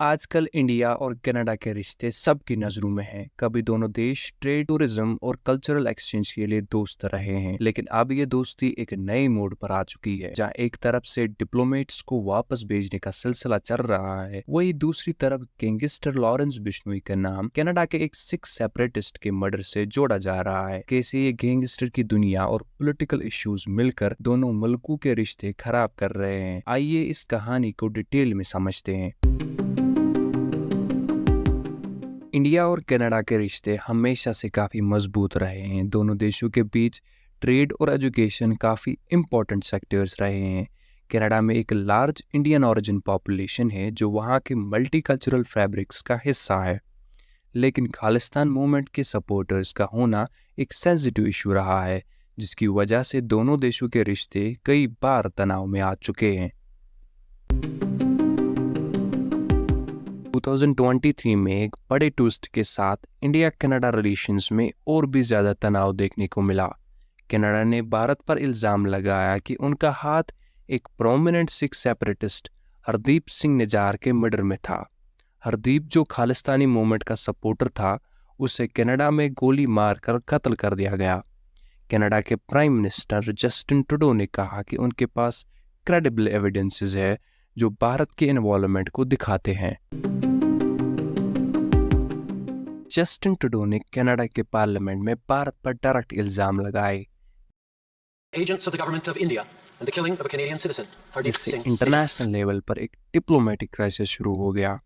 आजकल इंडिया और कनाडा के रिश्ते सबकी नजरों में हैं। कभी दोनों देश ट्रेड, टूरिज्म और कल्चरल एक्सचेंज के लिए दोस्त रहे हैं, लेकिन अब ये दोस्ती एक नए मोड़ पर आ चुकी है, जहां एक तरफ से डिप्लोमेट्स को वापस भेजने का सिलसिला चल रहा है, वही दूसरी तरफ गैंगस्टर लॉरेंस बिश्नोई का नाम कनाडा के एक सिख सेपरेटिस्ट के मर्डर से जोड़ा जा रहा है। कैसे ये गैंगस्टर की दुनिया और पॉलिटिकल इश्यूज मिलकर दोनों मुल्कों के रिश्ते खराब कर रहे हैं, आइए इस कहानी को डिटेल में समझते हैं। इंडिया और कनाडा के रिश्ते हमेशा से काफ़ी मजबूत रहे हैं। दोनों देशों के बीच ट्रेड और एजुकेशन काफ़ी इम्पोर्टेंट सेक्टर्स रहे हैं। कनाडा में एक लार्ज इंडियन ओरिजिन पॉपुलेशन है जो वहाँ के मल्टीकल्चरल फैब्रिक्स का हिस्सा है, लेकिन खालिस्तान मूवमेंट के सपोर्टर्स का होना एक सेंसिटिव इशू रहा है, जिसकी वजह से दोनों देशों के रिश्ते कई बार तनाव में आ चुके हैं। 2023 में एक बड़े ट्विस्ट के साथ इंडिया कनाडा रिलेशंस में और भी ज़्यादा तनाव देखने को मिला। कनाडा ने भारत पर इल्ज़ाम लगाया कि उनका हाथ एक प्रोमिनेंट सिख सेपरेटिस्ट हरदीप सिंह निजार के मर्डर में था। हरदीप, जो खालिस्तानी मूवमेंट का सपोर्टर था, उसे कनाडा में गोली मारकर कत्ल कर दिया गया। कनाडा के प्राइम मिनिस्टर जस्टिन ट्रूडो ने कहा कि उनके पास क्रेडिबल एविडेंसेस है जो भारत के इन्वॉल्वमेंट को दिखाते हैं। जस्टिन ट्रूडो ने कनाडा के पार्लियामेंट में भारत पर डायरेक्ट इल्जाम लगाए, agents of the government of India and the killing of a Canadian citizen, Hardeep जिससे Singh. इंटरनेशनल लेवल पर एक डिप्लोमेटिक क्राइसिस शुरू हो गया।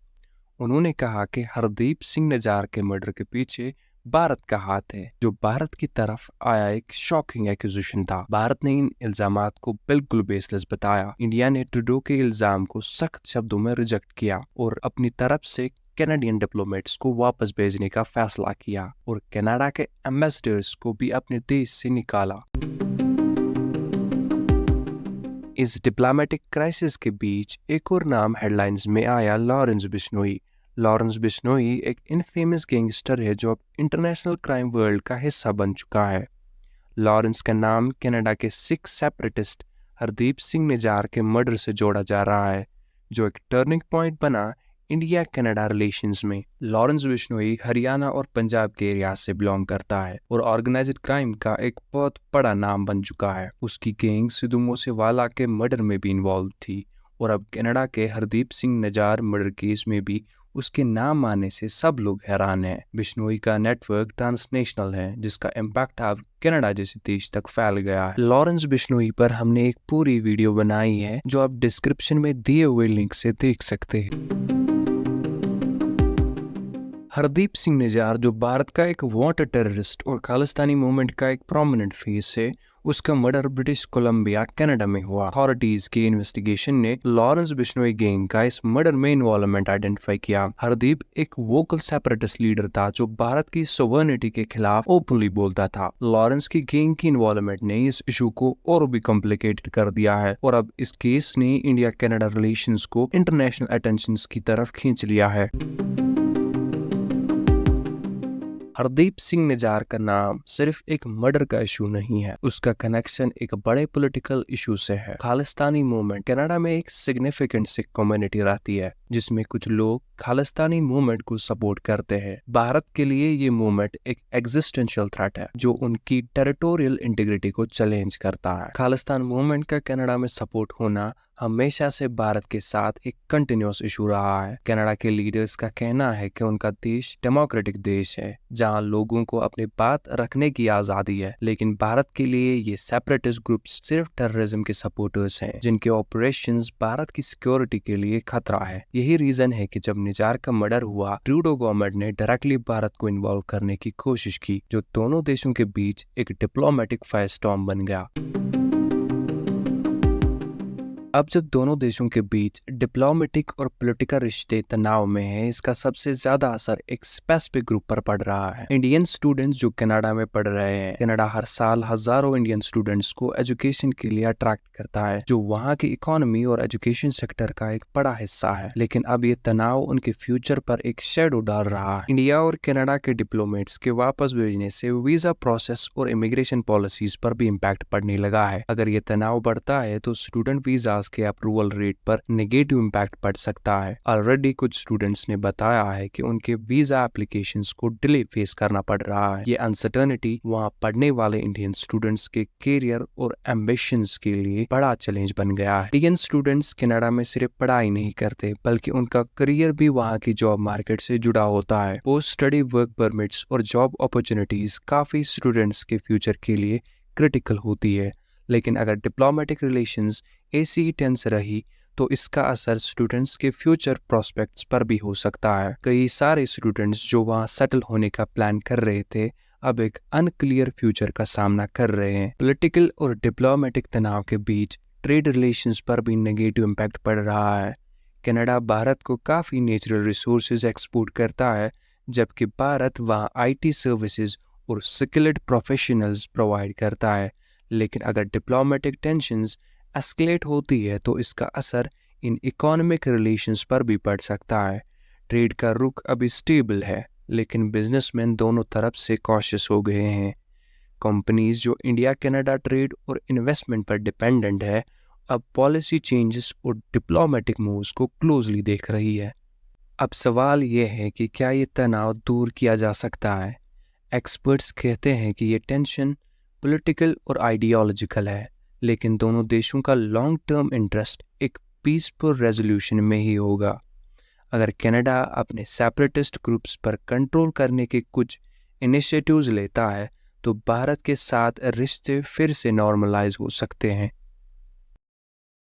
उन्होंने कहा कि हरदीप सिंह निजार के मर्डर के पीछे भारत का हाथ है, जो भारत की तरफ आया एक शॉकिंग एक्यूजेशन था। भारत ने इन इल्जामात को बिल्कुल बेसलेस बताया। इंडिया ने ट्रूडो के इल्जाम को सख्त शब्दों में रिजेक्ट किया और अपनी तरफ से कैनेडियन डिप्लोमेट्स को वापस भेजने का फैसला किया और कनाडा के एम्बेसडर्स को भी अपने देश से निकाला। इस डिप्लोमेटिक क्राइसिस के बीच एक और नाम हेडलाइंस में आया, लॉरेंस बिश्नोई। लॉरेंस बिश्नोई एक इनफेमस गैंगस्टर है जो अब इंटरनेशनल क्राइम वर्ल्ड का हिस्सा बन चुका है। लॉरेंस का नाम कनाडा के सिख सेपरेटिस्ट हरदीप सिंह निजार के मर्डर से जोड़ा जा रहा है, जो एक टर्निंग पॉइंट बना इंडिया कनाडा रिलेशंस में। लॉरेंस बिश्नोई हरियाणा और पंजाब के एरिया से बिलोंग करता है और ऑर्गेनाइज्ड क्राइम का एक बहुत बड़ा नाम बन चुका है। उसकी गैंग सिद्धू मूसेवाला के मर्डर में भी इन्वॉल्व थी और अब कनाडा के हरदीप सिंह निजार मर्डर केस में भी उसके नाम आने से सब लोग हैरान हैं। बिश्नोई का नेटवर्क ट्रांसनेशनल है, जिसका इम्पैक्ट अब कनाडा जैसे देश तक फैल गया है। लॉरेंस बिश्नोई पर हमने एक पूरी वीडियो बनाई है जो आप डिस्क्रिप्शन में दिए हुए लिंक से देख सकते हैं। हरदीप सिंह निजार, जो भारत का एक वांटेड टेररिस्ट और खालिस्तानी मूवमेंट का एक प्रोमिनेंट फेस है, उसका मर्डर ब्रिटिश कोलंबिया कनाडा में हुआ। अथॉरिटीज की इन्वेस्टिगेशन ने लॉरेंस बिश्नोई गैंग का इस मर्डर में इन्वॉल्वमेंट आइडेंटिफाई किया। हरदीप एक वोकल सेपरेटिस्ट लीडर था जो भारत की सोवर्निटी के खिलाफ ओपनली बोलता था। लॉरेंस की गैंग की इन्वॉल्वमेंट ने इस इशू को और भी कॉम्प्लिकेटेड कर दिया है और अब इस केस ने इंडिया कनाडा रिलेशंस को इंटरनेशनल अटेंशन की तरफ खींच लिया है। हरदीप सिंह निजार का नाम सिर्फ एक मर्डर का इशू नहीं है, उसका कनेक्शन एक बड़े पॉलिटिकल इशू से है। खालिस्तानी मूवमेंट कनाडा में एक सिग्निफिकेंट सिख कम्युनिटी रहती है, जिसमें कुछ लोग खालिस्तानी मूवमेंट को सपोर्ट करते हैं। भारत के लिए ये मूवमेंट एक एग्जिस्टेंशियल थ्रेट है जो उनकी टेरिटोरियल इंटीग्रिटी को चैलेंज करता है। खालिस्तान मूवमेंट का कनाडा में सपोर्ट होना हमेशा से भारत के साथ एक कंटिन्यूअस इशू रहा है। कनाडा के लीडर्स का कहना है कि उनका देश डेमोक्रेटिक देश है जहां लोगों को अपनी बात रखने की आजादी है, लेकिन भारत के लिए ये सेपरेटिस्ट ग्रुप्स सिर्फ टेररिज्म के सपोर्टर्स हैं जिनके ऑपरेशंस भारत की सिक्योरिटी के लिए खतरा है। यही रीजन है कि जब निजार का मर्डर हुआ, ट्रूडो गवर्नमेंट ने डायरेक्टली भारत को इन्वॉल्व करने की कोशिश की, जो दोनों देशों के बीच एक डिप्लोमेटिक फायरस्टॉर्म बन गया। अब जब दोनों देशों के बीच डिप्लोमेटिक और पॉलिटिकल रिश्ते तनाव में हैं, इसका सबसे ज्यादा असर एक स्पेसिफिक ग्रुप पर पड़ रहा है, इंडियन स्टूडेंट्स जो कनाडा में पढ़ रहे हैं। कनाडा हर साल हजारों इंडियन स्टूडेंट्स को एजुकेशन के लिए अट्रैक्ट करता है, जो वहाँ की इकोनॉमी और एजुकेशन सेक्टर का एक बड़ा हिस्सा है। लेकिन अब ये तनाव उनके फ्यूचर पर एक शेडो डाल रहा है। इंडिया और कनाडा के डिप्लोमेट्स के वापस भेजने से वीजा प्रोसेस और इमिग्रेशन पॉलिसीज पर भी इम्पैक्ट पड़ने लगा है। अगर ये तनाव बढ़ता है तो स्टूडेंट वीजा वीजास के अप्रूवल रेट पर नेगेटिव इम्पैक्ट पड़ सकता है। ऑलरेडी कुछ स्टूडेंट्स ने बताया है कि उनके वीजा एप्लीकेशंस को डिले फेस करना पड़ रहा है। ये अनसर्टेनिटी वहां पढ़ने वाले इंडियन स्टूडेंट्स के करियर और एम्बिशंस के लिए बड़ा चैलेंज बन गया है। इंडियन स्टूडेंट्स कनाडा में सिर्फ पढ़ाई नहीं करते बल्कि उनका करियर भी वहां की जॉब मार्केट से जुड़ा होता है। पोस्ट स्टडी वर्क परमिट्स और जॉब अपॉर्चुनिटीज काफी स्टूडेंट्स के फ्यूचर के लिए क्रिटिकल होती है। लेकिन अगर डिप्लोमेटिक रिलेशंस ऐसी ही टेंस रही तो इसका असर स्टूडेंट्स के फ्यूचर प्रोस्पेक्ट्स पर भी हो सकता है। कई सारे स्टूडेंट्स जो वहां सेटल होने का प्लान कर रहे थे अब एक अनक्लियर फ्यूचर का सामना कर रहे हैं। पॉलिटिकल और डिप्लोमेटिक तनाव के बीच ट्रेड रिलेशंस पर भी नेगेटिव इम्पैक्ट पड़ रहा है। कनाडा भारत को काफ़ी नेचुरल रिसोर्सेज एक्सपोर्ट करता है, जबकि भारत वहाँ आईटी सर्विसेज और स्किल्ड प्रोफेशनल्स प्रोवाइड करता है। लेकिन अगर डिप्लोमेटिक टेंशंस एस्केलेट होती है तो इसका असर इन इकोनॉमिक रिलेशंस पर भी पड़ सकता है। ट्रेड का रुख अभी स्टेबल है, लेकिन बिजनेसमैन दोनों तरफ से कॉशियस हो गए हैं। कंपनीज जो इंडिया कनाडा ट्रेड और इन्वेस्टमेंट पर डिपेंडेंट है अब पॉलिसी चेंजेस और डिप्लोमेटिक मूव्स को क्लोजली देख रही है। अब सवाल यह है कि क्या ये तनाव दूर किया जा सकता है। एक्सपर्ट्स कहते हैं कि ये टेंशन पॉलिटिकल और आइडियोलॉजिकल है, लेकिन दोनों देशों का लॉन्ग टर्म इंटरेस्ट एक पीसफुल रेजोल्यूशन में ही होगा। अगर कनाडा अपने सेपरेटिस्ट ग्रुप्स पर कंट्रोल करने के कुछ इनिशिएटिव्स लेता है तो भारत के साथ रिश्ते फिर से नॉर्मलाइज हो सकते हैं।